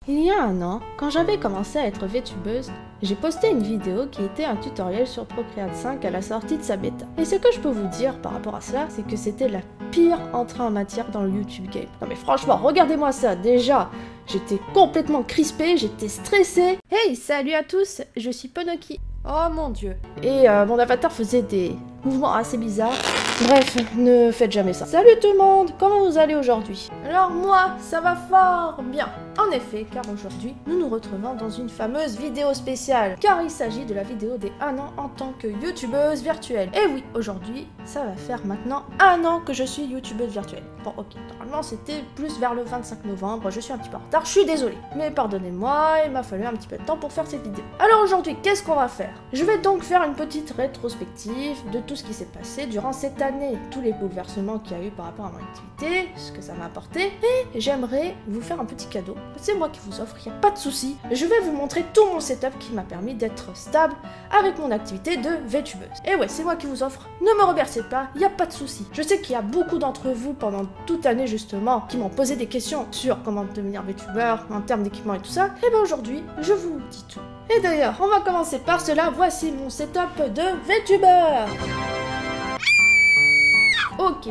Il y a un an, quand j'avais commencé à être VTubeuse, j'ai posté une vidéo qui était un tutoriel sur Procreate 5 à la sortie de sa bêta. Et ce que je peux vous dire par rapport à cela, c'est que c'était la pire entrée en matière dans le YouTube game. Non mais franchement, regardez-moi ça, déjà, j'étais complètement crispée, j'étais stressée. Hey, salut à tous, je suis Ponoki. Oh mon dieu. Et mon avatar faisait des mouvements assez bizarres. Bref, ne faites jamais ça. Salut tout le monde, comment vous allez aujourd'hui? Alors moi, ça va fort bien. En effet, car aujourd'hui, nous nous retrouvons dans une fameuse vidéo spéciale. Car il s'agit de la vidéo des 1 an en tant que youtubeuse virtuelle. Et oui, aujourd'hui, ça va faire maintenant 1 an que je suis youtubeuse virtuelle. Bon ok, normalement c'était plus vers le 25 novembre, je suis un petit peu en retard, je suis désolée. Mais pardonnez-moi, il m'a fallu un petit peu de temps pour faire cette vidéo. Alors aujourd'hui, qu'est-ce qu'on va faire? Je vais donc faire une petite rétrospective de tout ce qui s'est passé durant cette année, tous les bouleversements qu'il y a eu par rapport à mon activité, ce que ça m'a apporté, et j'aimerais vous faire un petit cadeau. C'est moi qui vous offre, il n'y a pas de souci. Je vais vous montrer tout mon setup qui m'a permis d'être stable avec mon activité de VTubeuse. Et ouais, c'est moi qui vous offre, ne me remerciez pas, il n'y a pas de souci. Je sais qu'il y a beaucoup d'entre vous pendant toute l'année justement qui m'ont posé des questions sur comment devenir VTubeur en termes d'équipement et tout ça. Et bien aujourd'hui, je vous dis tout. Et d'ailleurs, on va commencer par cela, voici mon setup de VTuber. Ok.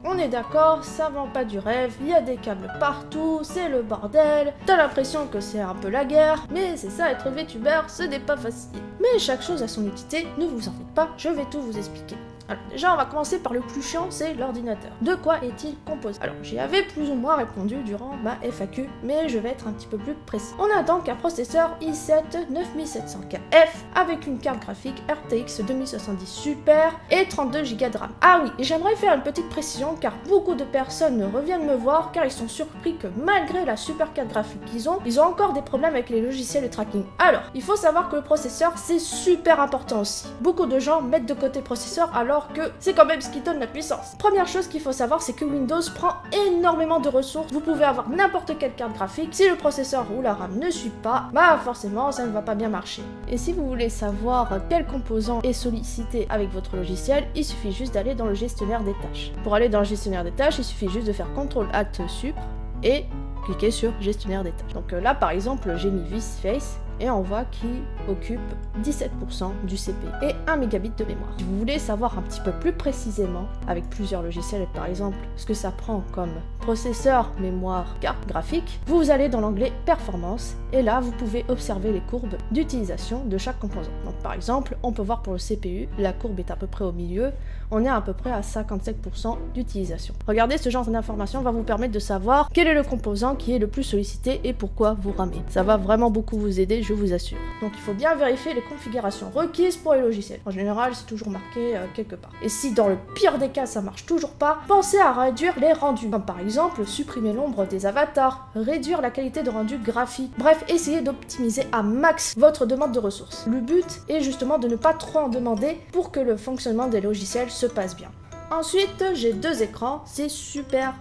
On est d'accord, ça vend pas du rêve, il y a des câbles partout, c'est le bordel, t'as l'impression que c'est un peu la guerre, mais c'est ça, être VTuber, ce n'est pas facile. Mais chaque chose a son utilité, ne vous en faites pas, je vais tout vous expliquer. Alors déjà on va commencer par le plus chiant, c'est l'ordinateur. De quoi est-il composé? Alors j'y avais plus ou moins répondu durant ma FAQ, mais je vais être un petit peu plus précis. On a donc un processeur i7 9700KF avec une carte graphique RTX 2070 Super et 32 Go de RAM. Ah oui, et j'aimerais faire une petite précision car beaucoup de personnes reviennent me voir car ils sont surpris que malgré la super carte graphique qu'ils ont encore des problèmes avec les logiciels de tracking. Alors, il faut savoir que le processeur c'est super important aussi. Beaucoup de gens mettent de côté le processeur alors que c'est quand même ce qui donne la puissance. Première chose qu'il faut savoir, c'est que Windows prend énormément de ressources. Vous pouvez avoir n'importe quelle carte graphique. Si le processeur ou la RAM ne suit pas, bah forcément ça ne va pas bien marcher. Et si vous voulez savoir quel composant est sollicité avec votre logiciel, il suffit juste d'aller dans le gestionnaire des tâches. Pour aller dans le gestionnaire des tâches, il suffit juste de faire CTRL-ALT-SUP et cliquer sur gestionnaire des tâches. Donc là par exemple, j'ai mis VSpace et on voit qu'il occupe 17% du CPU et 1 mégabit de mémoire. Si vous voulez savoir un petit peu plus précisément, avec plusieurs logiciels, par exemple, ce que ça prend comme processeur, mémoire, carte graphique, vous allez dans l'onglet Performance et là, vous pouvez observer les courbes d'utilisation de chaque composant. Donc par exemple, on peut voir pour le CPU, la courbe est à peu près au milieu, on est à peu près à 57% d'utilisation. Regardez, ce genre d'information va vous permettre de savoir quel est le composant qui est le plus sollicité et pourquoi vous ramez. Ça va vraiment beaucoup vous aider, je vous assure. Donc il faut bien vérifier les configurations requises pour les logiciels. En général, c'est toujours marqué quelque part. Et si dans le pire des cas, ça marche toujours pas, pensez à réduire les rendus. Comme par exemple, supprimer l'ombre des avatars, réduire la qualité de rendu graphique. Bref, essayez d'optimiser à max votre demande de ressources. Le but est justement de ne pas trop en demander pour que le fonctionnement des logiciels se passe bien. Ensuite, j'ai 2 écrans, c'est super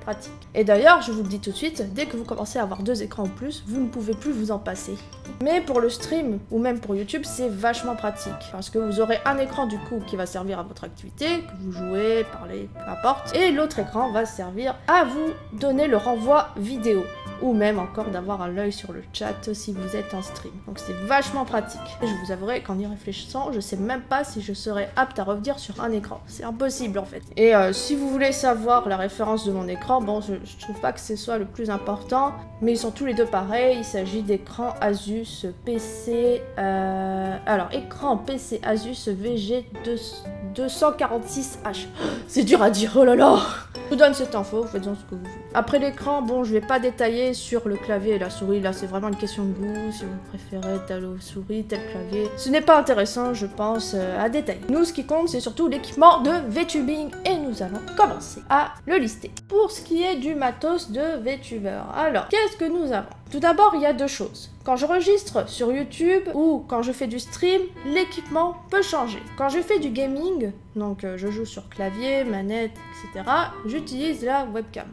pratique. Et d'ailleurs, je vous le dis tout de suite, dès que vous commencez à avoir 2 écrans en plus, vous ne pouvez plus vous en passer. Mais pour le stream, ou même pour YouTube, c'est vachement pratique. Parce que vous aurez un écran du coup qui va servir à votre activité, que vous jouez, parlez, peu importe. Et l'autre écran va servir à vous donner le renvoi vidéo. Ou même encore d'avoir un œil sur le chat si vous êtes en stream. Donc c'est vachement pratique. Et je vous avouerai qu'en y réfléchissant, je sais même pas si je serais apte à revenir sur un écran. C'est impossible en fait. Et si vous voulez savoir la référence de mon écran, bon je trouve pas que ce soit le plus important, mais ils sont tous les deux pareils. Il s'agit d'écran Asus PC... Alors écran PC Asus VG 246H. C'est dur à dire, oh là là. Je vous donne cette info, vous faites-en ce que vous voulez. Après l'écran, bon, je vais pas détailler sur le clavier et la souris. Là, c'est vraiment une question de goût. Si vous préférez telle souris, tel clavier. Ce n'est pas intéressant, je pense, à détailler. Nous, ce qui compte, c'est surtout l'équipement de VTubing. Et nous allons commencer à le lister. Pour ce qui est du matos de VTuber, alors, qu'est-ce que nous avons? Tout d'abord, il y a 2 choses. Quand je registre sur YouTube ou quand je fais du stream, l'équipement peut changer. Quand je fais du gaming, donc je joue sur clavier, manette, etc., j'utilise la webcam.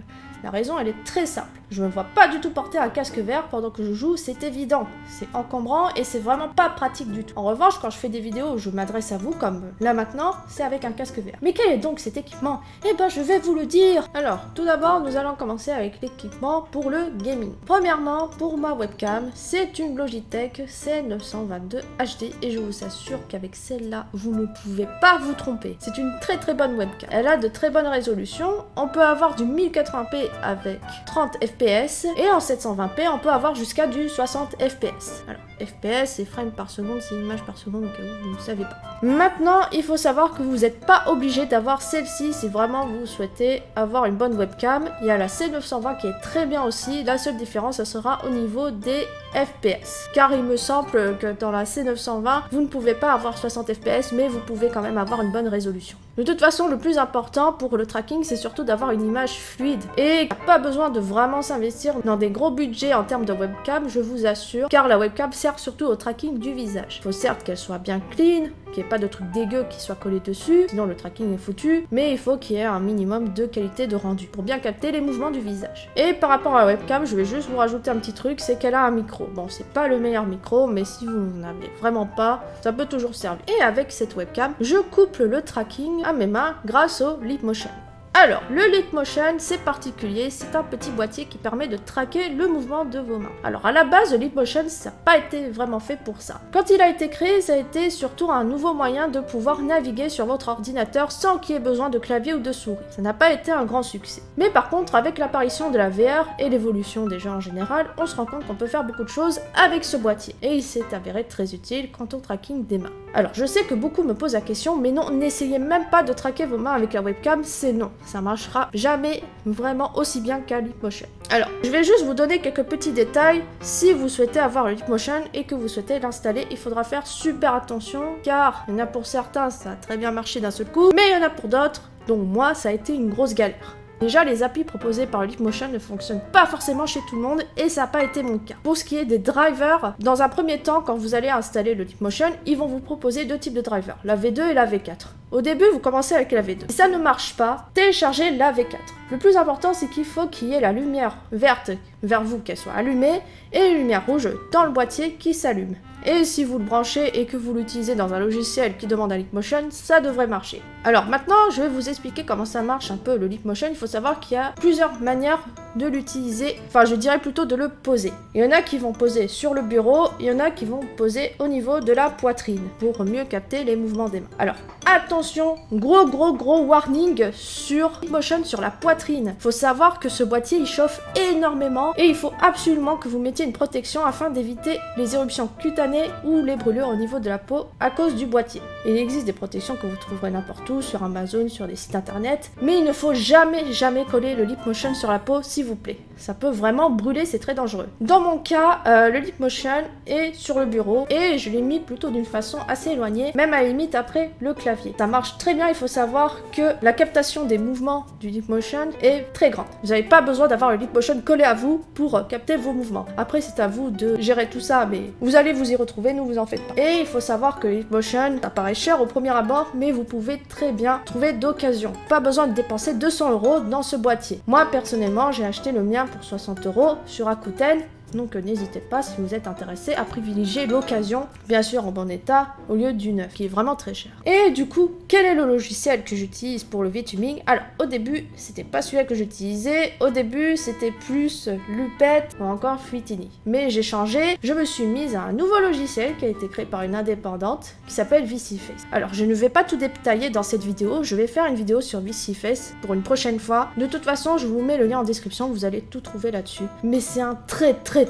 La raison, elle est très simple. Je me vois pas du tout porter un casque vert pendant que je joue, c'est évident. C'est encombrant et c'est vraiment pas pratique du tout. En revanche, quand je fais des vidéos où je m'adresse à vous, comme là maintenant, c'est avec un casque vert. Mais quel est donc cet équipement? Eh ben, je vais vous le dire. Alors, tout d'abord, nous allons commencer avec l'équipement pour le gaming. Premièrement, pour ma webcam, c'est une Logitech C922 HD et je vous assure qu'avec celle-là, vous ne pouvez pas vous tromper. C'est une très bonne webcam. Elle a de très bonnes résolutions. On peut avoir du 1080p avec 30 fps et en 720p, on peut avoir jusqu'à du 60 fps. Alors, fps, c'est frames par seconde, c'est images par seconde, au cas où vous ne savez pas. Maintenant, il faut savoir que vous n'êtes pas obligé d'avoir celle-ci si vraiment vous souhaitez avoir une bonne webcam. Il y a la C920 qui est très bien aussi. La seule différence, ça sera au niveau des FPS. Car il me semble que dans la C920, vous ne pouvez pas avoir 60 fps, mais vous pouvez quand même avoir une bonne résolution. De toute façon, le plus important pour le tracking, c'est surtout d'avoir une image fluide. Et pas besoin de vraiment s'investir dans des gros budgets en termes de webcam, je vous assure, car la webcam sert surtout au tracking du visage. Il faut certes qu'elle soit bien clean, qu'il n'y ait pas de trucs dégueux qui soient collés dessus, sinon le tracking est foutu, mais il faut qu'il y ait un minimum de qualité de rendu pour bien capter les mouvements du visage. Et par rapport à la webcam, je vais juste vous rajouter un petit truc, c'est qu'elle a un micro. Bon, c'est pas le meilleur micro, mais si vous n'en avez vraiment pas, ça peut toujours servir. Et avec cette webcam, je couple le tracking à mes mains grâce au Leapmotion. Alors, le Leapmotion, c'est particulier, c'est un petit boîtier qui permet de traquer le mouvement de vos mains. Alors, à la base, le Leapmotion, ça n'a pas été vraiment fait pour ça. Quand il a été créé, ça a été surtout un nouveau moyen de pouvoir naviguer sur votre ordinateur sans qu'il y ait besoin de clavier ou de souris. Ça n'a pas été un grand succès. Mais par contre, avec l'apparition de la VR et l'évolution des jeux en général, on se rend compte qu'on peut faire beaucoup de choses avec ce boîtier. Et il s'est avéré très utile quant au tracking des mains. Alors, je sais que beaucoup me posent la question, mais non, n'essayez même pas de traquer vos mains avec la webcam, c'est non. Ça marchera jamais vraiment aussi bien qu'un Leapmotion. Alors, je vais juste vous donner quelques petits détails. Si vous souhaitez avoir le Leapmotion et que vous souhaitez l'installer, il faudra faire super attention, car il y en a pour certains, ça a très bien marché d'un seul coup, mais il y en a pour d'autres, donc moi, ça a été une grosse galère. Déjà, les applis proposés par le Leapmotion ne fonctionnent pas forcément chez tout le monde et ça n'a pas été mon cas. Pour ce qui est des drivers, dans un premier temps, quand vous allez installer le Leapmotion, ils vont vous proposer deux types de drivers, la V2 et la V4. Au début, vous commencez avec la V2. Si ça ne marche pas, téléchargez la V4. Le plus important, c'est qu'il faut qu'il y ait la lumière verte vers vous, qu'elle soit allumée, et une lumière rouge dans le boîtier qui s'allume. Et si vous le branchez et que vous l'utilisez dans un logiciel qui demande un Leapmotion, ça devrait marcher. Alors maintenant, je vais vous expliquer comment ça marche un peu le Leapmotion. Il faut savoir qu'il y a plusieurs manières de l'utiliser, enfin je dirais plutôt de le poser. Il y en a qui vont poser sur le bureau, il y en a qui vont poser au niveau de la poitrine pour mieux capter les mouvements des mains. Alors attention, gros warning sur Leapmotion sur la poitrine. Il faut savoir que ce boîtier il chauffe énormément et il faut absolument que vous mettiez une protection afin d'éviter les éruptions cutanées ou les brûlures au niveau de la peau à cause du boîtier. Il existe des protections que vous trouverez n'importe où, sur Amazon, sur des sites internet, mais il ne faut jamais coller le Leapmotion sur la peau, s'il vous plaît. Ça peut vraiment brûler, c'est très dangereux. Dans mon cas, le Leapmotion est sur le bureau et je l'ai mis plutôt d'une façon assez éloignée, même à la limite après le clavier. Ça marche très bien, il faut savoir que la captation des mouvements du Leapmotion est très grande. Vous n'avez pas besoin d'avoir le Leapmotion collé à vous pour capter vos mouvements. Après, c'est à vous de gérer tout ça, mais vous allez vous y retrouver, ne vous en faites pas. Et il faut savoir que le Leapmotion, ça paraît cher au premier abord, mais vous pouvez très bien trouver d'occasion. Pas besoin de dépenser 200 € dans ce boîtier. Moi, personnellement, j'ai acheté le mien pour 60 € sur Rakuten. Donc n'hésitez pas, si vous êtes intéressé, à privilégier l'occasion, bien sûr en bon état, au lieu du neuf, qui est vraiment très cher. Et du coup, quel est le logiciel que j'utilise pour le VTubing? Alors, au début, c'était pas celui-là que j'utilisais. Au début, c'était plus Lupet ou encore Fluidini. Mais j'ai changé, je me suis mise à un nouveau logiciel qui a été créé par une indépendante, qui s'appelle VCFace. Alors, je ne vais pas tout détailler dans cette vidéo, je vais faire une vidéo sur VCFace pour une prochaine fois. De toute façon, je vous mets le lien en description, vous allez tout trouver là-dessus. Mais c'est un très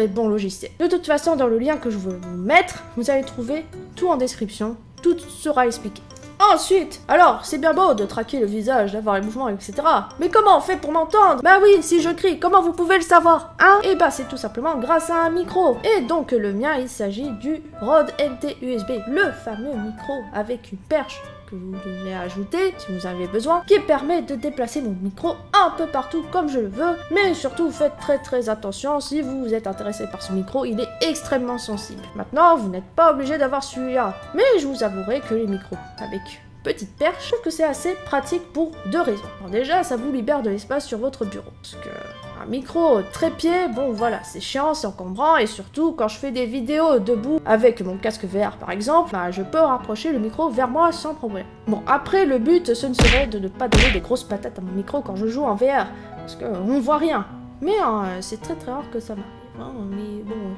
bon logiciel. De toute façon, dans le lien que je vais vous mettre, vous allez trouver tout en description, tout sera expliqué. Ensuite, alors, c'est bien beau de traquer le visage, d'avoir les mouvements, etc. Mais comment on fait pour m'entendre? Bah oui, si je crie, comment vous pouvez le savoir? Hein? Et bah c'est tout simplement grâce à un micro. Et donc le mien, il s'agit du Rode NT USB, le fameux micro avec une perche que vous devez ajouter si vous en avez besoin, qui permet de déplacer mon micro un peu partout comme je le veux, mais surtout faites très attention si vous êtes intéressé par ce micro, il est extrêmement sensible. Maintenant, vous n'êtes pas obligé d'avoir celui-là, mais je vous avouerai que les micros avec petite perche. Je trouve que c'est assez pratique pour deux raisons. Alors déjà, ça vous libère de l'espace sur votre bureau. Parce que un micro trépied, bon voilà, c'est chiant, c'est encombrant, et surtout quand je fais des vidéos debout avec mon casque VR par exemple, bah, je peux rapprocher le micro vers moi sans problème. Bon, après le but ce ne serait de ne pas donner des grosses patates à mon micro quand je joue en VR, parce qu'on voit rien. Mais c'est très rare que ça m'arrive, hein, mais bon,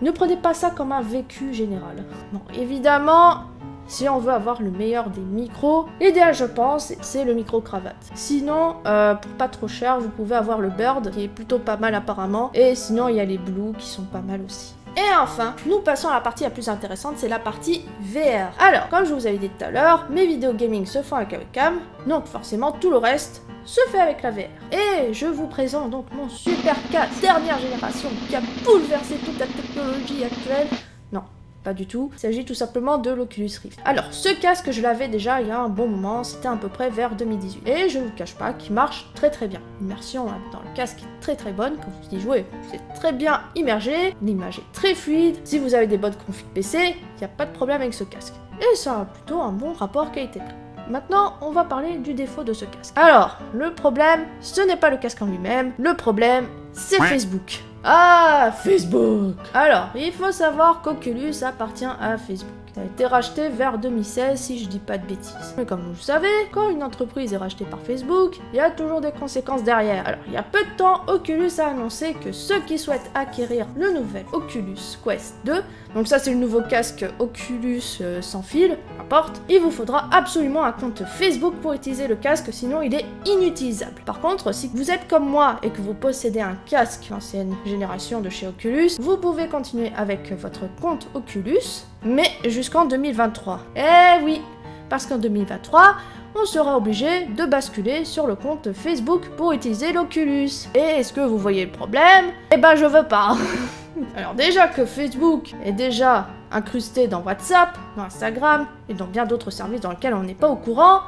ne prenez pas ça comme un vécu général. Bon, évidemment, si on veut avoir le meilleur des micros, l'idéal je pense, c'est le micro cravate. Sinon, pour pas trop cher, vous pouvez avoir le Bird, qui est plutôt pas mal apparemment, et sinon il y a les Blue qui sont pas mal aussi. Et enfin, nous passons à la partie la plus intéressante, c'est la partie VR. Alors, comme je vous avais dit tout à l'heure, mes vidéos gaming se font avec la webcam, donc forcément tout le reste se fait avec la VR. Et je vous présente donc mon super casque dernière génération qui a bouleversé toute la technologie actuelle. Non, pas du tout. Il s'agit tout simplement de l'Oculus Rift. Alors, ce casque, je l'avais déjà il y a un bon moment, c'était à peu près vers 2018. Et je ne vous cache pas qu'il marche très bien. L'immersion dans le casque est très bonne. Quand vous y jouez, c'est très bien immergé. L'image est très fluide. Si vous avez des bonnes configs PC, il n'y a pas de problème avec ce casque. Et ça a plutôt un bon rapport qualité-prix. Maintenant, on va parler du défaut de ce casque. Alors, le problème, ce n'est pas le casque en lui-même. Le problème, c'est Facebook. Ah, Facebook! Alors, il faut savoir qu'Oculus appartient à Facebook. Ça a été racheté vers 2016, si je dis pas de bêtises. Mais comme vous le savez, quand une entreprise est rachetée par Facebook, il y a toujours des conséquences derrière. Alors, il y a peu de temps, Oculus a annoncé que ceux qui souhaitent acquérir le nouvel Oculus Quest 2, donc ça c'est le nouveau casque Oculus sans fil, n'importe, il vous faudra absolument un compte Facebook pour utiliser le casque, sinon il est inutilisable. Par contre, si vous êtes comme moi et que vous possédez un casque ancienne génération de chez Oculus, vous pouvez continuer avec votre compte Oculus, mais jusqu'en 2023. Eh oui, parce qu'en 2023, on sera obligé de basculer sur le compte Facebook pour utiliser l'Oculus. Et est-ce que vous voyez le problème? Eh ben je veux pas. Alors déjà que Facebook est déjà incrusté dans WhatsApp, dans Instagram et dans bien d'autres services dans lesquels on n'est pas au courant,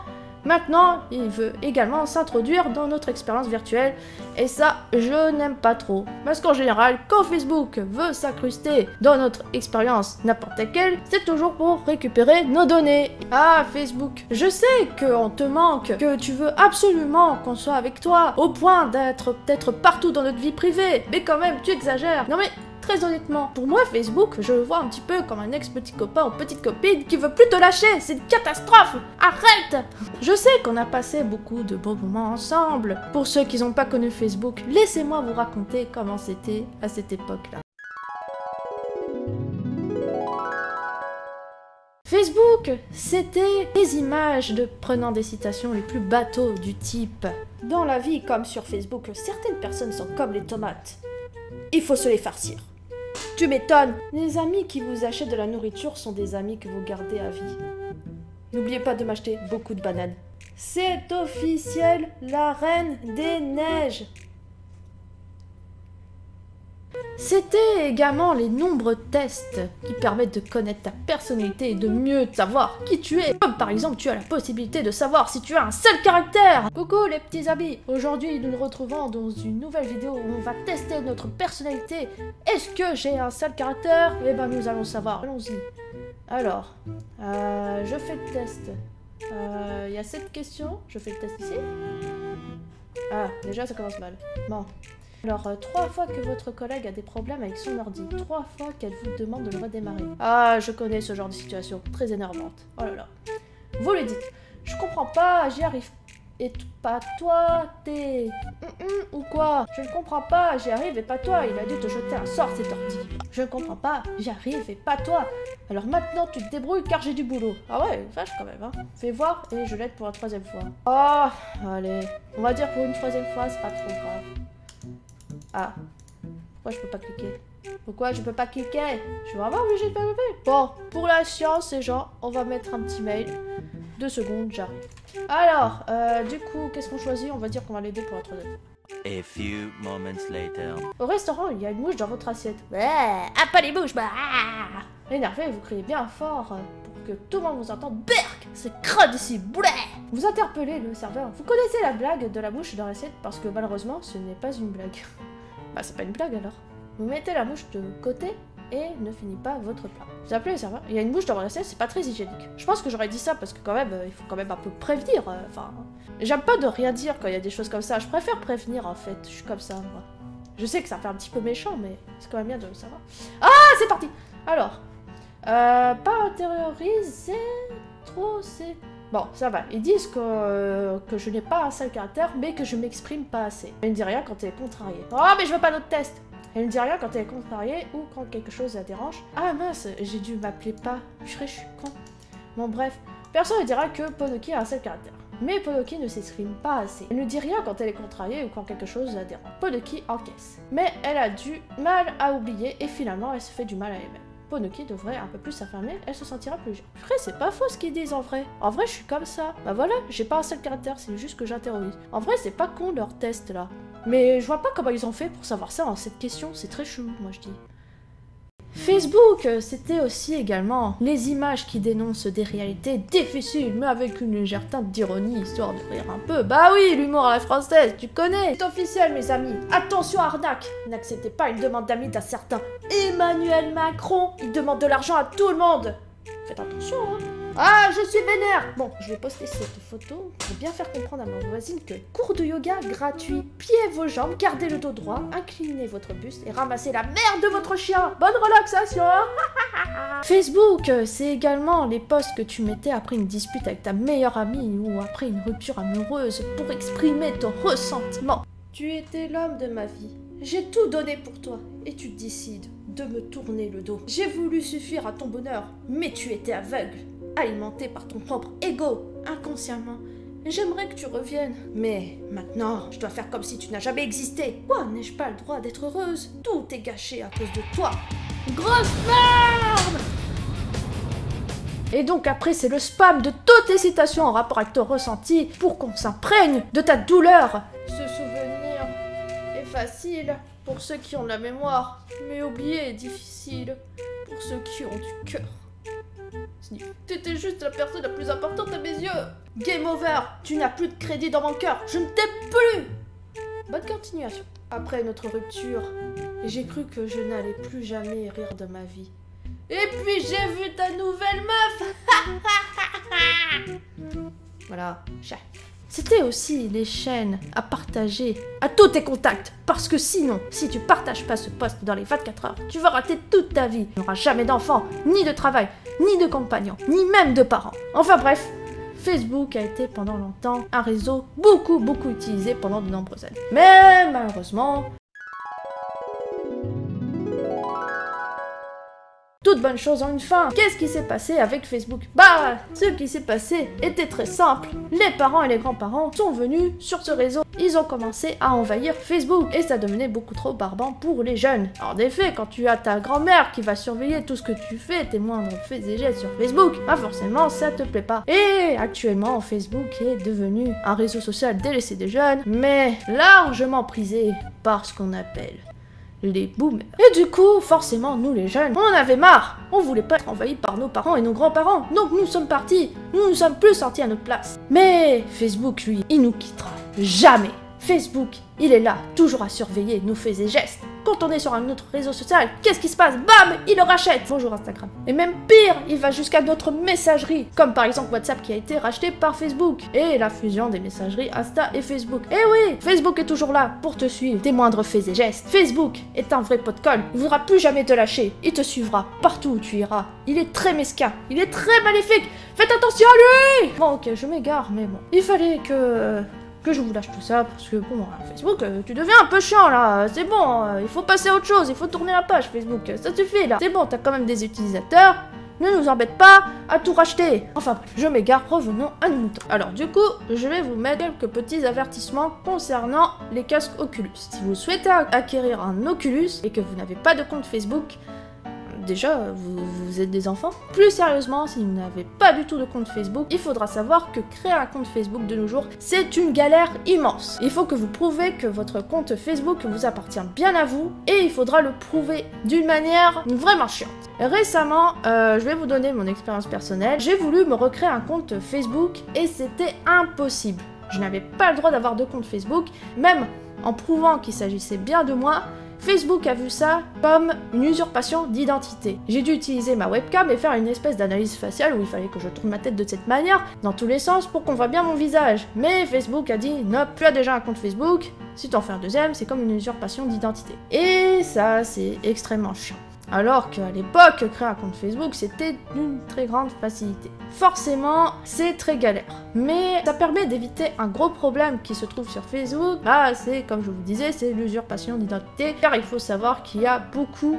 maintenant il veut également s'introduire dans notre expérience virtuelle et ça je n'aime pas trop. Parce qu'en général quand Facebook veut s'incruster dans notre expérience n'importe laquelle, c'est toujours pour récupérer nos données. Ah Facebook, je sais qu'on te manque, que tu veux absolument qu'on soit avec toi au point d'être peut-être partout dans notre vie privée, mais quand même tu exagères. Non mais très honnêtement, pour moi, Facebook, je le vois un petit peu comme un ex-petit copain ou petite copine qui veut plus te lâcher. C'est une catastrophe. Arrête! Je sais qu'on a passé beaucoup de bons moments ensemble. Pour ceux qui n'ont pas connu Facebook, laissez-moi vous raconter comment c'était à cette époque-là. Facebook, c'était des images de prenant des citations les plus bateaux du type « Dans la vie, comme sur Facebook, certaines personnes sont comme les tomates. Il faut se les farcir. » Tu m'étonnes. Les amis qui vous achètent de la nourriture sont des amis que vous gardez à vie. N'oubliez pas de m'acheter beaucoup de bananes. C'est officiel, la reine des neiges. C'était également les nombreux tests qui permettent de connaître ta personnalité et de mieux savoir qui tu es. Comme par exemple, tu as la possibilité de savoir si tu as un seul caractère. Coucou les petits amis. Aujourd'hui, nous nous retrouvons dans une nouvelle vidéo où on va tester notre personnalité. Est-ce que j'ai un seul caractère? Eh ben, nous allons savoir. Allons-y. Alors, je fais le test. Il y a 7 questions. Je fais le test ici. Ah, déjà, ça commence mal. Bon. Alors, 3 fois que votre collègue a des problèmes avec son ordi, 3 fois qu'elle vous demande de le redémarrer. Ah, je connais ce genre de situation, très énervante. Oh là là. Vous le dites, je comprends pas, j'y arrive. Et pas toi, t'es... ou quoi? Je ne comprends pas, j'y arrive et pas toi, il a dû te jeter un sort cet ordi. Je ne comprends pas, j'y arrive et pas toi. Alors maintenant tu te débrouilles car j'ai du boulot. Ah ouais, vache quand même, hein. Fais voir et je l'aide pour la 3e fois. Oh, allez, on va dire pour une 3e fois, c'est pas trop grave. Ah, pourquoi je peux pas cliquer? Pourquoi je peux pas cliquer? Je suis vraiment obligée de m'allumer. Bon, pour la science et gens, on va mettre un petit mail. 2 secondes, j'arrive. Alors, du coup, qu'est-ce qu'on choisit? On va dire qu'on va l'aider pour la 3e fois. A few moments later. Au restaurant, il y a une mouche dans votre assiette. Ouais, ah, pas les mouches, bah. Énervé, vous criez bien fort pour que tout le monde vous entende. Berk, c'est crade ici, blé. Vous interpellez le serveur. Vous connaissez la blague de la mouche dans l'assiette parce que malheureusement, ce n'est pas une blague. Bah, c'est pas une blague alors. Vous mettez la mouche de côté et ne finit pas votre plat. Vous appelez le serveur, il y a une bouche dans l'assiette, c'est pas très hygiénique. Je pense que j'aurais dit ça parce que quand même, il faut quand même un peu prévenir. Enfin, j'aime pas de rien dire quand il y a des choses comme ça. Je préfère prévenir en fait. Je suis comme ça moi. Je sais que ça fait un petit peu méchant, mais c'est quand même bien de le savoir. Ah, c'est parti. Alors, pas intérioriser trop, c'est... Bon, ça va. Ils disent que je n'ai pas un sale caractère, mais que je m'exprime pas assez. Elle ne dit rien quand elle est contrariée. Oh, mais je veux pas d'autres tests. Elle ne dit rien quand elle est contrariée ou quand quelque chose la dérange. Ah mince, j'ai dû m'appeler pas. Je suis con. Bon, bref. Personne ne dira que Ponoki a un sale caractère. Mais Ponoki ne s'exprime pas assez. Elle ne dit rien quand elle est contrariée ou quand quelque chose la dérange. Ponoki encaisse. Mais elle a du mal à oublier et finalement elle se fait du mal à elle-même. Ponoki devrait un peu plus s'affirmer, elle se sentira plus jeune. Après, c'est pas faux ce qu'ils disent en vrai. En vrai, je suis comme ça. Bah voilà, j'ai pas un seul caractère, c'est juste que j'interroge. En vrai, c'est pas con leur test là. Mais je vois pas comment ils ont fait pour savoir ça en cette question, c'est très chelou, moi je dis. Facebook, c'était aussi également les images qui dénoncent des réalités difficiles, mais avec une légère teinte d'ironie, histoire de rire un peu. Bah oui, l'humour à la française, tu connais. C'est officiel, mes amis. Attention, arnaque. N'acceptez pas une demande d'amis d'un certain Emmanuel Macron. Il demande de l'argent à tout le monde. Faites attention, hein. Ah, je suis vénère. Bon, je vais poster cette photo pour bien faire comprendre à ma voisine que cours de yoga gratuit, pliez vos jambes, gardez le dos droit, inclinez votre buste et ramassez la merde de votre chien. Bonne relaxation. Facebook, c'est également les posts que tu mettais après une dispute avec ta meilleure amie ou après une rupture amoureuse pour exprimer ton ressentiment. Tu étais l'homme de ma vie. J'ai tout donné pour toi et tu décides de me tourner le dos. J'ai voulu suffire à ton bonheur, mais tu étais aveugle. Alimenté par ton propre ego, inconsciemment. J'aimerais que tu reviennes, mais maintenant, je dois faire comme si tu n'as jamais existé. Pourquoi n'ai-je pas le droit d'être heureuse? Tout est gâché à cause de toi. Grosse merde! Et donc après, c'est le spam de toutes les citations en rapport avec ton ressenti pour qu'on s'imprègne de ta douleur. Ce souvenir est facile pour ceux qui ont de la mémoire, mais oublier est difficile pour ceux qui ont du cœur. T'étais juste la personne la plus importante à mes yeux. Game over, tu n'as plus de crédit dans mon cœur, je ne t'aime plus. Bonne continuation. Après notre rupture, j'ai cru que je n'allais plus jamais rire de ma vie. Et puis j'ai vu ta nouvelle meuf. Voilà, chat. C'était aussi les chaînes à partager à tous tes contacts. Parce que sinon, si tu partages pas ce post dans les 24 heures, tu vas rater toute ta vie. Tu n'auras jamais d'enfants, ni de travail, ni de compagnon, ni même de parents. Enfin bref, Facebook a été pendant longtemps un réseau beaucoup utilisé pendant de nombreuses années. Mais malheureusement... toute bonne chose en une fin. Qu'est-ce qui s'est passé avec Facebook? Bah, ce qui s'est passé était très simple. Les parents et les grands-parents sont venus sur ce réseau. Ils ont commencé à envahir Facebook et ça devenait beaucoup trop barbant pour les jeunes. En effet, quand tu as ta grand-mère qui va surveiller tout ce que tu fais, tes moindres faits et gestes sur Facebook, bah forcément ça te plaît pas. Et actuellement, Facebook est devenu un réseau social délaissé des jeunes, mais largement prisé par ce qu'on appelle les boomers. Et du coup, forcément, nous les jeunes, on en avait marre. On voulait pas être envahis par nos parents et nos grands-parents. Donc nous sommes partis. Nous nous sommes plus sortis à notre place. Mais Facebook, lui, il nous quittera jamais. Facebook, il est là, toujours à surveiller nos faits et gestes. Quand on est sur un autre réseau social, qu'est-ce qui se passe? Bam, il le rachète. Bonjour Instagram. Et même pire, il va jusqu'à notre messagerie, comme par exemple WhatsApp qui a été racheté par Facebook. Et la fusion des messageries Insta et Facebook. Et oui, Facebook est toujours là pour te suivre tes moindres faits et gestes. Facebook est un vrai pot de colle. Il ne voudra plus jamais te lâcher. Il te suivra partout où tu iras. Il est très mesquin. Il est très maléfique. Faites attention à lui. Bon, ok, je m'égare, mais bon. Il fallait que je vous lâche tout ça, parce que bon, Facebook, tu deviens un peu chiant là, c'est bon, il faut passer à autre chose, il faut tourner la page Facebook, ça suffit là, c'est bon, t'as quand même des utilisateurs, ne nous embête pas à tout racheter. Enfin bref, je m'égare, revenons à nos moutons. Alors du coup, je vais vous mettre quelques petits avertissements concernant les casques Oculus. Si vous souhaitez acquérir un Oculus et que vous n'avez pas de compte Facebook, déjà, vous êtes des enfants. Plus sérieusement, si vous n'avez pas du tout de compte Facebook, il faudra savoir que créer un compte Facebook de nos jours, c'est une galère immense. Il faut que vous prouvez que votre compte Facebook vous appartient bien à vous, et il faudra le prouver d'une manière vraiment chiante. Récemment, je vais vous donner mon expérience personnelle. J'ai voulu me recréer un compte Facebook, et c'était impossible. Je n'avais pas le droit d'avoir de compte Facebook, même en prouvant qu'il s'agissait bien de moi. Facebook a vu ça comme une usurpation d'identité. J'ai dû utiliser ma webcam et faire une espèce d'analyse faciale où il fallait que je tourne ma tête de cette manière, dans tous les sens, pour qu'on voit bien mon visage. Mais Facebook a dit, non, tu as déjà un compte Facebook, si t'en fais un deuxième, c'est comme une usurpation d'identité. Et ça, c'est extrêmement chiant. Alors qu'à l'époque, créer un compte Facebook, c'était d'une très grande facilité. Forcément, c'est très galère. Mais ça permet d'éviter un gros problème qui se trouve sur Facebook. C'est, comme je vous disais, c'est l'usurpation d'identité. Car il faut savoir qu'il y a beaucoup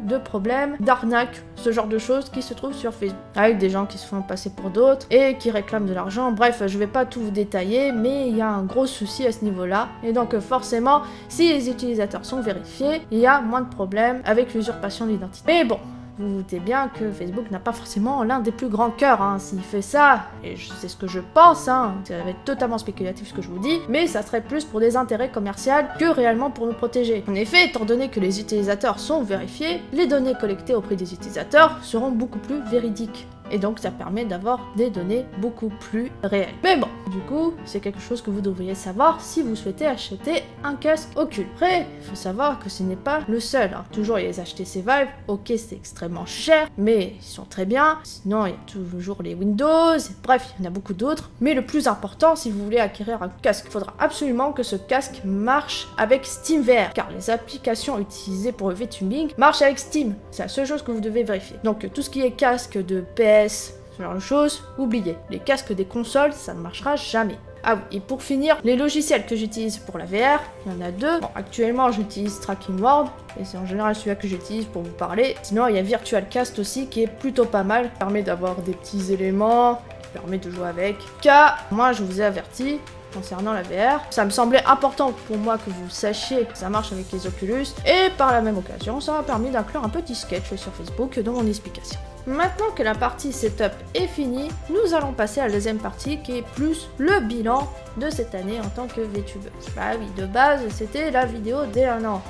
de problèmes, d'arnaques, ce genre de choses qui se trouvent sur Facebook. Avec des gens qui se font passer pour d'autres et qui réclament de l'argent. Bref, je vais pas tout vous détailler, mais il y a un gros souci à ce niveau-là. Et donc forcément, si les utilisateurs sont vérifiés, il y a moins de problèmes avec l'usurpation d'identité. Mais bon, vous vous doutez bien que Facebook n'a pas forcément l'un des plus grands cœurs, s'il fait ça, et c'est ce que je pense, ça va être totalement spéculatif ce que je vous dis, mais ça serait plus pour des intérêts commerciaux que réellement pour nous protéger. En effet, étant donné que les utilisateurs sont vérifiés, les données collectées auprès des utilisateurs seront beaucoup plus véridiques. Et donc ça permet d'avoir des données beaucoup plus réelles. Mais bon, du coup, c'est quelque chose que vous devriez savoir si vous souhaitez acheter un casque Oculus. Après, il faut savoir que ce n'est pas le seul. Toujours, il y a les HTC Vive, ok, c'est extrêmement cher, mais ils sont très bien. Sinon, il y a toujours les Windows, bref, il y en a beaucoup d'autres. Mais le plus important, si vous voulez acquérir un casque, il faudra absolument que ce casque marche avec SteamVR, car les applications utilisées pour le VTubing marchent avec Steam. C'est la seule chose que vous devez vérifier. Donc tout ce qui est casque de PS, ce genre de choses, oubliez. Les casques des consoles, ça ne marchera jamais. Ah oui, et pour finir, les logiciels que j'utilise pour la VR, il y en a deux. Bon, actuellement, j'utilise Tracking World, et c'est en général celui-là que j'utilise pour vous parler. Sinon, il y a Virtual Cast aussi, qui est plutôt pas mal. Ça permet d'avoir des petits éléments, qui permet de jouer avec. Car, moi, je vous ai averti, concernant la VR, ça me semblait important pour moi que vous sachiez que ça marche avec les Oculus, et par la même occasion, ça m'a permis d'inclure un petit sketch sur Facebook dans mon explication. Maintenant que la partie setup est finie, nous allons passer à la deuxième partie qui est plus le bilan de cette année en tant que VTubeuse. Bah oui, de base, c'était la vidéo dès 1 an.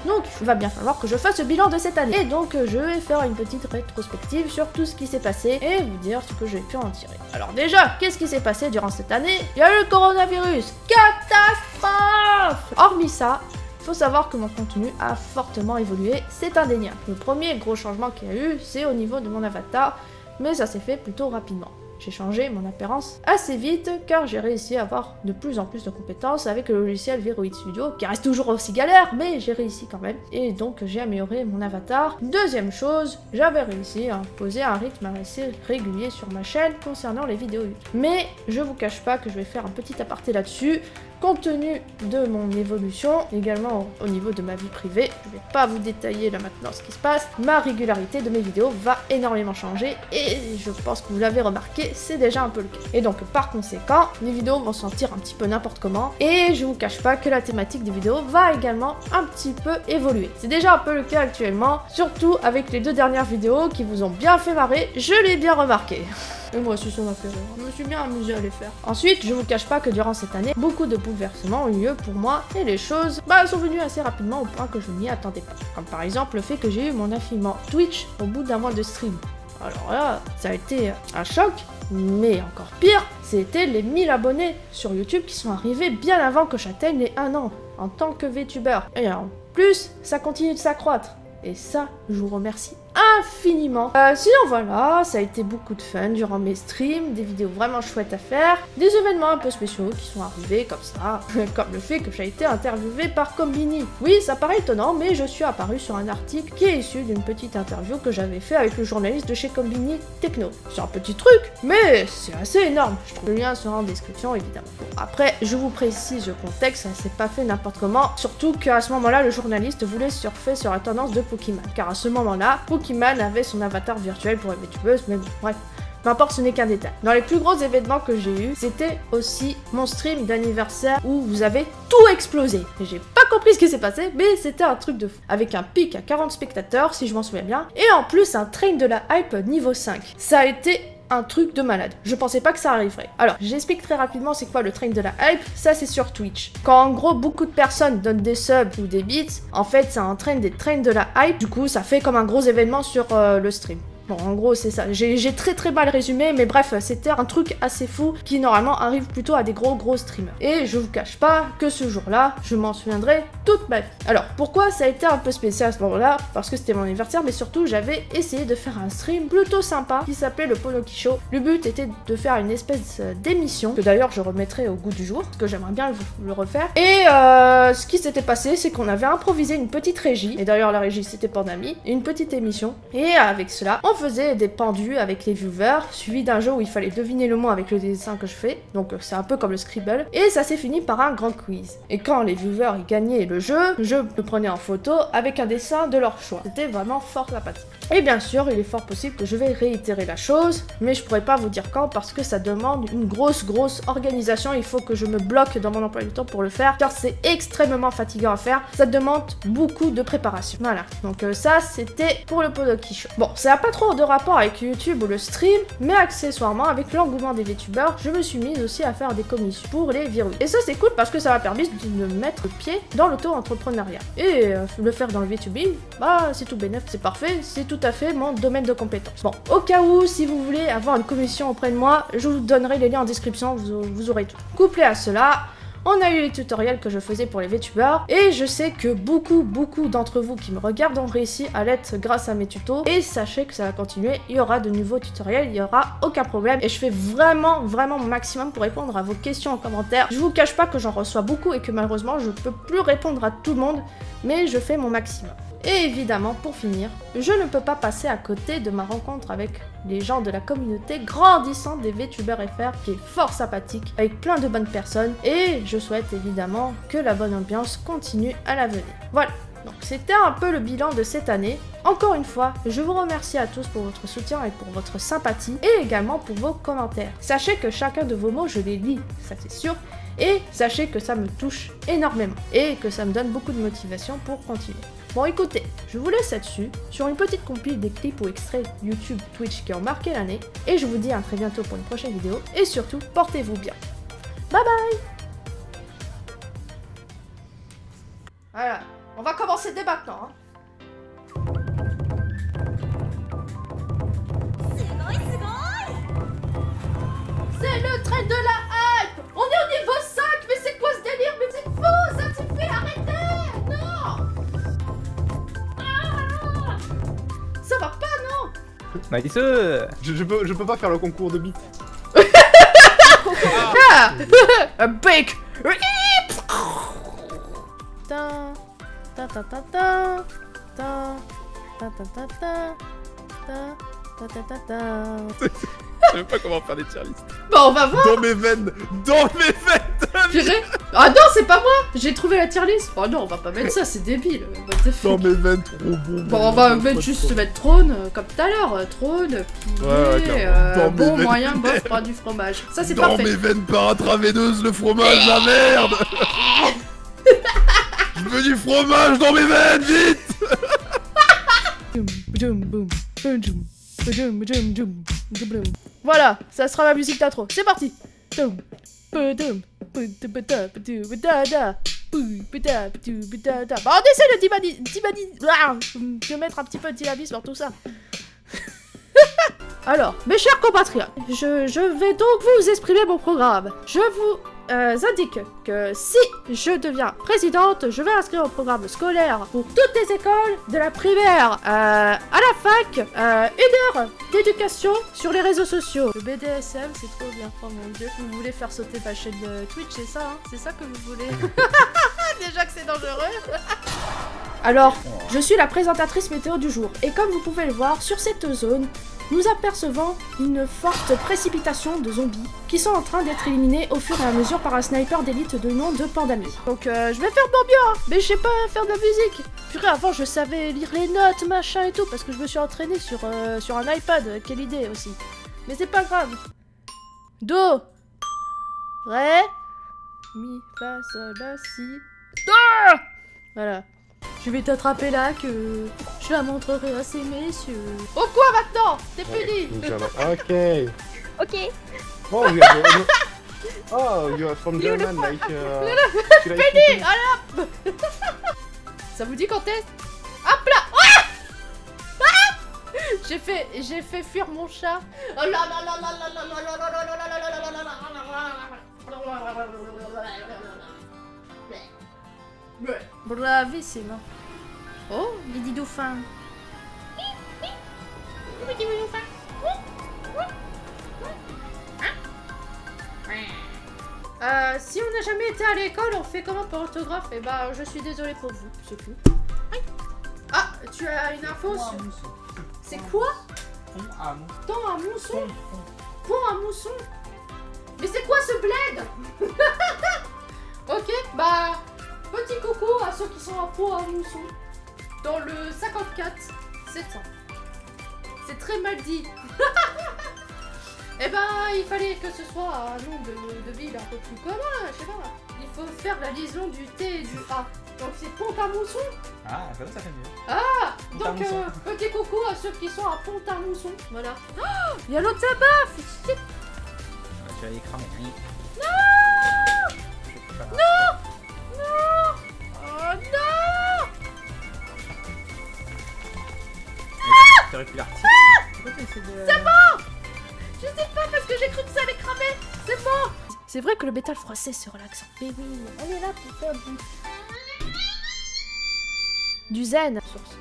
Donc, il va bien falloir que je fasse le bilan de cette année. Et donc, je vais faire une petite rétrospective sur tout ce qui s'est passé et vous dire ce que j'ai pu en tirer. Alors déjà, qu'est-ce qui s'est passé durant cette année? Il y a eu le coronavirus. Catastrophe! Hormis ça, il faut savoir que mon contenu a fortement évolué, c'est indéniable. Le premier gros changement qu'il y a eu, c'est au niveau de mon avatar, mais ça s'est fait plutôt rapidement. J'ai changé mon apparence assez vite car j'ai réussi à avoir de plus en plus de compétences avec le logiciel Veroid Studio qui reste toujours aussi galère mais j'ai réussi quand même et donc j'ai amélioré mon avatar. Deuxième chose, j'avais réussi à imposer un rythme assez régulier sur ma chaîne concernant les vidéos YouTube. Mais je vous cache pas que je vais faire un petit aparté là-dessus. Compte tenu de mon évolution, également au niveau de ma vie privée, je vais pas vous détailler là maintenant ce qui se passe, ma régularité de mes vidéos va énormément changer et je pense que vous l'avez remarqué, c'est déjà un peu le cas. Et donc par conséquent, les vidéos vont sortir un petit peu n'importe comment et je vous cache pas que la thématique des vidéos va également un petit peu évoluer. C'est déjà un peu le cas actuellement, surtout avec les 2 dernières vidéos qui vous ont bien fait marrer, je l'ai bien remarqué. Et moi aussi ça m'a fait rire, je me suis bien amusée à les faire. Ensuite, je vous cache pas que durant cette année, beaucoup de bouleversements ont eu lieu pour moi et les choses sont venues assez rapidement au point que je n'y attendais pas. Comme par exemple le fait que j'ai eu mon affinement Twitch au bout d'1 mois de stream. Alors là, ça a été un choc, mais encore pire, c'était les 1000 abonnés sur YouTube qui sont arrivés bien avant que j'atteigne les 1 an en tant que VTuber. Et en plus, ça continue de s'accroître. Et ça, je vous remercie infiniment. Sinon voilà, ça a été beaucoup de fun durant mes streams, des vidéos vraiment chouettes à faire, des événements un peu spéciaux qui sont arrivés comme ça, comme le fait que j'ai été interviewée par Combini. Oui, ça paraît étonnant, mais je suis apparue sur un article qui est issu d'une petite interview que j'avais fait avec le journaliste de chez Combini Techno. C'est un petit truc, mais c'est assez énorme. Je trouve le lien sera en description évidemment. Bon, après, je vous précise le contexte, ça s'est pas fait n'importe comment, surtout qu'à ce moment-là, le journaliste voulait surfer sur la tendance de Pokémon, car à ce moment-là, Pokémon avait son avatar virtuel pour les VTubeuses, mais bon, bref. Peu importe, ce n'est qu'un détail. Dans les plus gros événements que j'ai eu, c'était aussi mon stream d'anniversaire où vous avez tout explosé. Et j'ai pas compris ce qui s'est passé, mais c'était un truc de fou. Avec un pic à 40 spectateurs, si je m'en souviens bien, et en plus un train de la hype niveau 5. Ça a été un truc de malade. Je pensais pas que ça arriverait. Alors, j'explique très rapidement c'est quoi le train de la hype. Ça, c'est sur Twitch. Quand en gros, beaucoup de personnes donnent des subs ou des bits, en fait, ça entraîne des trains de la hype. Du coup, ça fait comme un gros événement sur le stream. Bon, en gros, c'est ça. J'ai très mal résumé, mais bref, c'était un truc assez fou qui normalement arrive plutôt à des gros streamers. Et je vous cache pas que ce jour-là, je m'en souviendrai toute ma vie. Alors, pourquoi ça a été un peu spécial à ce moment-là? Parce que c'était mon anniversaire, mais surtout, j'avais essayé de faire un stream plutôt sympa qui s'appelait le Ponoki Show. Le but était de faire une espèce d'émission, que d'ailleurs je remettrai au goût du jour, parce que j'aimerais bien le refaire. Et ce qui s'était passé, c'est qu'on avait improvisé une petite régie, et d'ailleurs la régie c'était Pandami, une petite émission, et avec cela, on faisait des pendus avec les viewers, suivi d'un jeu où il fallait deviner le mot avec le dessin que je fais, donc c'est un peu comme le Scribble, et ça s'est fini par un grand quiz. Et quand les viewers y gagnaient le jeu, je me prenais en photo avec un dessin de leur choix. C'était vraiment fort sympathique. Et bien sûr, il est fort possible que je vais réitérer la chose, mais je pourrais pas vous dire quand parce que ça demande une grosse organisation. Il faut que je me bloque dans mon emploi du temps pour le faire, car c'est extrêmement fatigant à faire. Ça demande beaucoup de préparation. Voilà, donc ça c'était pour le Ponoki Show. Bon, ça n'a pas trop de rapport avec YouTube ou le stream, mais accessoirement, avec l'engouement des VTubers, je me suis mise aussi à faire des commissions pour les virus. Et ça c'est cool parce que ça m'a permis de me mettre le pied dans l'auto-entrepreneuriat. Et le faire dans le VTubing, bah c'est tout bénef, c'est parfait, c'est tout à fait mon domaine de compétence. Bon, au cas où, si vous voulez avoir une commission auprès de moi, je vous donnerai les liens en description, vous aurez tout. Couplé à cela, on a eu les tutoriels que je faisais pour les VTubers, et je sais que beaucoup d'entre vous qui me regardent ont réussi à l'être grâce à mes tutos, et sachez que ça va continuer, il y aura de nouveaux tutoriels, il n'y aura aucun problème, et je fais vraiment mon maximum pour répondre à vos questions en commentaire. Je vous cache pas que j'en reçois beaucoup et que malheureusement je peux plus répondre à tout le monde, mais je fais mon maximum. Et évidemment, pour finir, je ne peux pas passer à côté de ma rencontre avec les gens de la communauté grandissante des VTubers FR, qui est fort sympathique, avec plein de bonnes personnes, et je souhaite évidemment que la bonne ambiance continue à l'avenir. Voilà, donc c'était un peu le bilan de cette année. Encore une fois, je vous remercie à tous pour votre soutien et pour votre sympathie, et également pour vos commentaires. Sachez que chacun de vos mots, je les lis, ça c'est sûr, et sachez que ça me touche énormément, et que ça me donne beaucoup de motivation pour continuer. Bon écoutez, je vous laisse là-dessus, sur une petite compile des clips ou extraits YouTube, Twitch qui ont marqué l'année, et je vous dis à très bientôt pour une prochaine vidéo, et surtout, portez-vous bien. Bye bye. Voilà, on va commencer dès maintenant, hein. C'est le trait de la hype. On est au niveau 5, mais c'est quoi ce délire? Mais c'est faux, ça suffit, arrêtez. Non. Ah, ça va pas, non. Nice. Je peux pas faire le concours de beat. Ah. Un bake. Ta ta ta ta ta ta ta ta ta ta ta ta ta. Je sais même pas comment faire des tier lists. Bon, on va voir. Dans mes veines. Purée. Ah non, c'est pas moi. J'ai trouvé la tier list. Oh non, on va pas mettre ça, c'est débile. Dans mes veines, trop bon. Bon, on va mettre juste mettre trône, comme tout à l'heure. Trône, pilier, bon, moyen, bof, pas du fromage. Ça, c'est parfait. Dans mes veines par intraveineuse, le fromage, la merde. Je veux du fromage dans mes veines, vite. Voilà, ça sera ma musique d'intro. C'est parti. Bon, on essaie de mettre un petit peu de dynamisme dans tout ça. Alors, mes chers compatriotes, je vais donc vous exprimer mon programme. Je vous indique que si je deviens présidente, je vais inscrire au programme scolaire pour toutes les écoles, de la primaire à la fac, 1 heure d'éducation sur les réseaux sociaux. Le BDSM, c'est trop bien, oh mon dieu. Vous voulez faire sauter ma chaîne Twitch, c'est ça, hein? C'est ça que vous voulez? Déjà que c'est dangereux. Alors, je suis la présentatrice météo du jour, et comme vous pouvez le voir, sur cette zone, nous apercevons une forte précipitation de zombies qui sont en train d'être éliminés au fur et à mesure par un sniper d'élite de nom de Pandami. Donc je vais faire de mon mieux, hein, mais je sais pas faire de la musique. Purée, avant je savais lire les notes, machin et tout, parce que je me suis entraîné sur un iPad, quelle idée aussi. Mais c'est pas grave. Do, Ré, Mi, Fa, Sol, La, Si, Do. Voilà. Je vais t'attraper là que je la montrerai à ces messieurs. Au quoi maintenant? T'es puni. Ok. Ok. Oh, you are from German, like... Puni. Allez hop. Ça vous dit quand est? Hop là. Ah, J'ai fait fuir mon chat. Bravissime. Oh, Lady Dauphin. Si on n'a jamais été à l'école, on fait comment pour orthographe? Et bah, je suis désolée pour vous, c'est tout. Ah, tu as une info sur... C'est quoi? Temps à mousson. Pont à mousson. Mais c'est quoi ce bled? Ok, bah, petit coucou à ceux qui sont à Pont à mousson. Dans le 54 700. C'est très mal dit. Eh ben, il fallait que ce soit un nom de ville un peu plus commun, je sais pas. Il faut faire la liaison du T et du A. Donc c'est Pont-à-Mousson. Ah, comme ça fait mieux. Ah, donc Pont-à-Mousson. petit coucou à ceux qui sont à Pont-à-Mousson. Voilà. Oh, il y a l'autre tabac. Tu vas aller cramer. Non. Oh non. T'aurais pu la retirer. C'est bon. Je sais pas parce que j'ai cru que ça allait cramer. C'est bon. C'est vrai que le métal froissé c'est relaxant. Mais oui, on est là pour faire du zen. Source.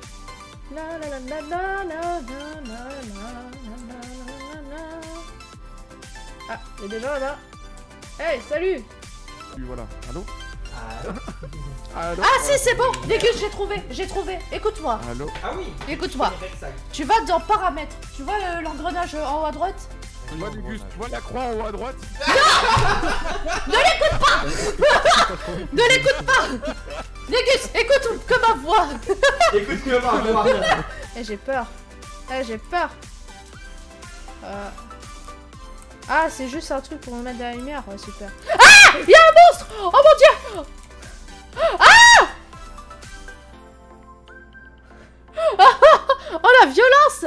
La la la la la la la la la. Ah, il y a des gens là-bas. Hey, salut. Oui, voilà. Allô? Allô? Ah si, c'est bon. Déguste, j'ai trouvé. Écoute-moi. Allô? Ah oui. Écoute-moi. Tu vas dans paramètres. Tu vois l'engrenage en haut à droite? Tu vois, Déguste, tu vois la croix en haut à droite? Ne l'écoute pas. Ne l'écoute pas. Déguste, écoute que ma voix. Écoute que ma voix. Eh, j'ai peur. J'ai peur. Ah, c'est juste un truc pour me mettre de la lumière. Ouais, super. Ah, il y a un monstre. Oh mon dieu. Ah. Oh la violence.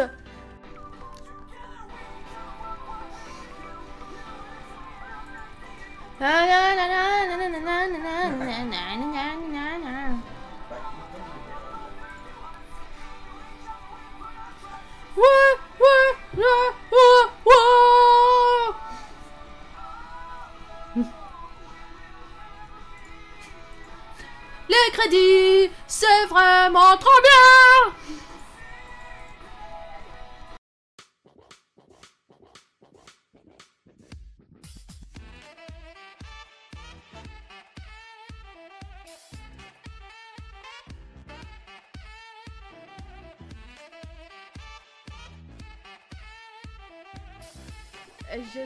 Les crédits, c'est vraiment trop bien. Je